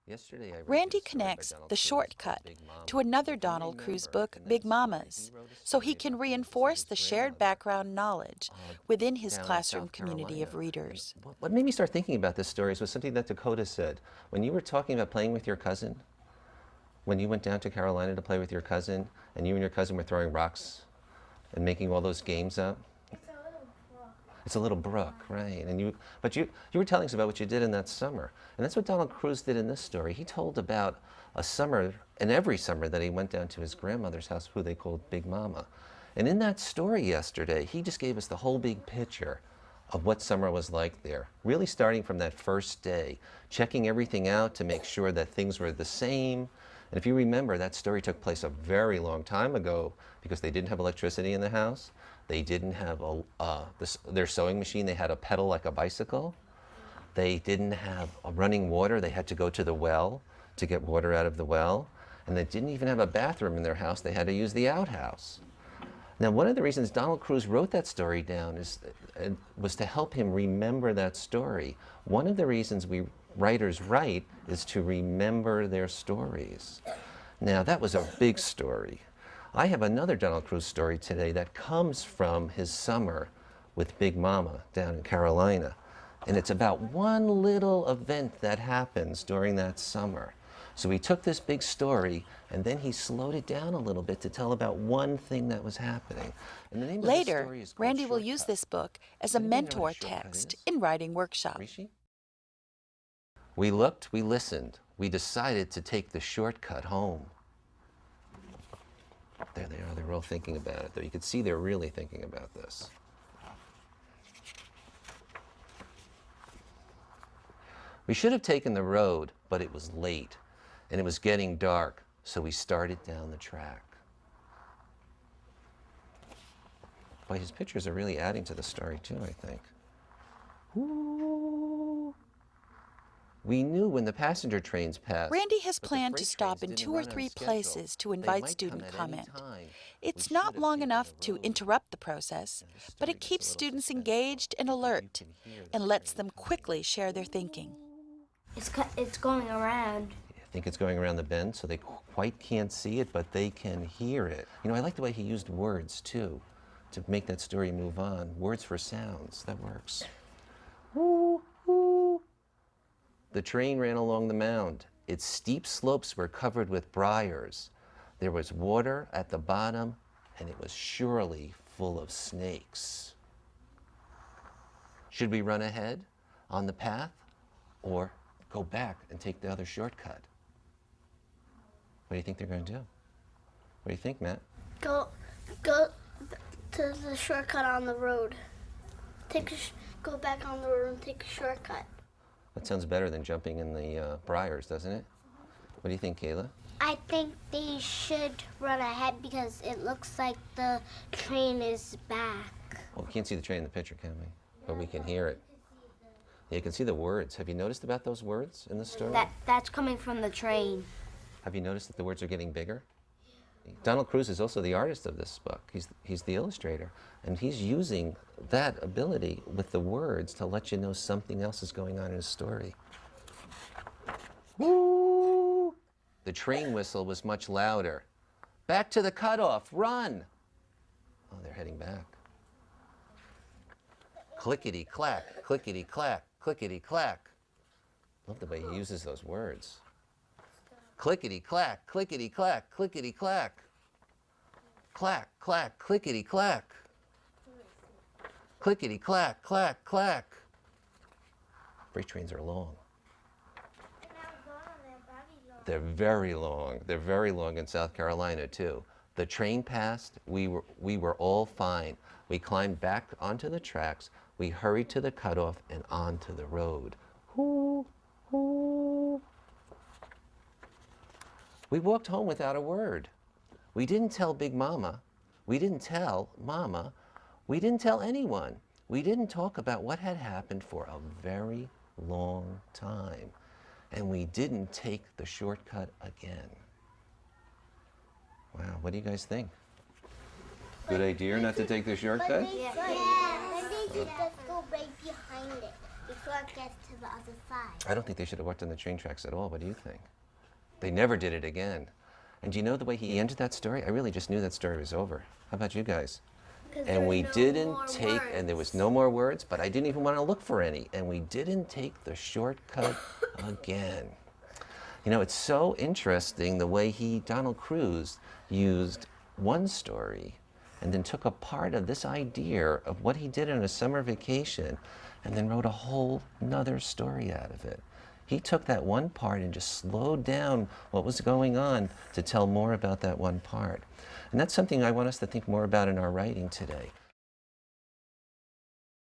Yesterday, I read Randy this story by connects Donald The Cruz called Shortcut Big Mama. to another If you Donald Cruz remember, book, in that Big story, Mamas, he wrote a so story he can about going to see reinforce his the shared grandmother background knowledge within his down in classroom South community of Carolina. readers. And what made me start thinking about this story was something that Dakota said. When you were talking about playing with your cousin, when you went down to Carolina to play with your cousin, and you and your cousin were throwing rocks and making all those games up. It's a little brook, right? But you were telling us about what you did in that summer, and that's what Donald Cruz did in this story. He told about a summer, and every summer that he went down to his grandmother's house, who they called Big Mama. And in that story yesterday, he just gave us the whole big picture of what summer was like there. Really starting from that first day, checking everything out to make sure that things were the same. And if you remember, that story took place a very long time ago because they didn't have electricity in the house. They didn't have their sewing machine. They had a pedal like a bicycle. They didn't have running water. They had to go to the well to get water out of the well. And they didn't even have a bathroom in their house. They had to use the outhouse. Now, one of the reasons Donald Cruz wrote that story down was to help him remember that story. One of the reasons we writers write is to remember their stories. Now, that was a big story. I have another Donald Cruz story today that comes from his summer with Big Mama down in Carolina. And it's about one little event that happens during that summer. So he took this big story and then he slowed it down a little bit to tell about one thing that was happening. And the name of this Later, story is called Randy will use Shortcut. this book as Does a anybody know what a mentor shortcut text is? in writing workshop. Rishi? We looked, we listened. We decided to take the shortcut home. There they are. They're all thinking about it, though. You can see they're really thinking about this. We should have taken the road, but it was late, and it was getting dark, so we started down the track. Boy, his pictures are really adding to the story, too, I think. Ooh. We knew when the passenger trains passed. Randy has but the planned to freight stop trains in didn't 2 or run on 3 schedule. places to They invite might student come at any comment. time. It's We not should have long taken enough the to road. interrupt the process, Now, this but story it gets a keeps little students suspenseful engaged and because you alert can hear the and lets train them coming. quickly share their thinking. It's going around. I think it's going around the bend, so they quite can't see it, but they can hear it. You know, I like the way he used words, too, to make that story move on. Words for sounds. That works. Woo, woo. The train ran along the mound. Its steep slopes were covered with briars. There was water at the bottom, and it was surely full of snakes. Should we run ahead on the path or go back and take the other shortcut? What do you think they're going to do? What do you think, Matt? Go to the shortcut on the road. Go back on the road and take a shortcut. That sounds better than jumping in the briars, doesn't it? What do you think, Kayla? I think they should run ahead because it looks like the train is back. Well, we can't see the train in the picture, can we? But we can hear it. Yeah, you can see the words. Have you noticed about those words in the story? That's coming from the train. Have you noticed that the words are getting bigger? Donald Cruz is also the artist of this book. He's the illustrator. And he's using that ability with the words to let you know something else is going on in his story. Woo! The train whistle was much louder. Back to the cutoff, run! Oh, they're heading back. Clickety-clack, clickety-clack, clickety-clack. Love the way he uses those words. Clickety-clack, clickety-clack, clickety-clack. Clack, clack, clickety-clack. Clickety-clack, clack, clack. Freight trains are long. They're very long. They're very long in South Carolina, too. The train passed. We were all fine. We climbed back onto the tracks. We hurried to the cutoff and onto the road. Hoo, hoo. We walked home without a word. We didn't tell Big Mama. We didn't tell Mama. We didn't tell anyone. We didn't talk about what had happened for a very long time. And we didn't take the shortcut again. Wow, what do you guys think? Good idea not to take the shortcut? Yeah. And they just go right behind it. before it gets to the other side. I don't think they should have walked on the train tracks at all. What do you think? They never did it again. And do you know the way he ended that story? I really just knew that story was over. How about you guys? And we didn't take, and there was no more words, but I didn't even want to look for any. And we didn't take the shortcut again. You know, it's so interesting the way Donald Cruise, used one story and then took a part of this idea of what he did on a summer vacation and then wrote a whole nother story out of it. He took that one part and just slowed down what was going on to tell more about that one part. And that's something I want us to think more about in our writing today.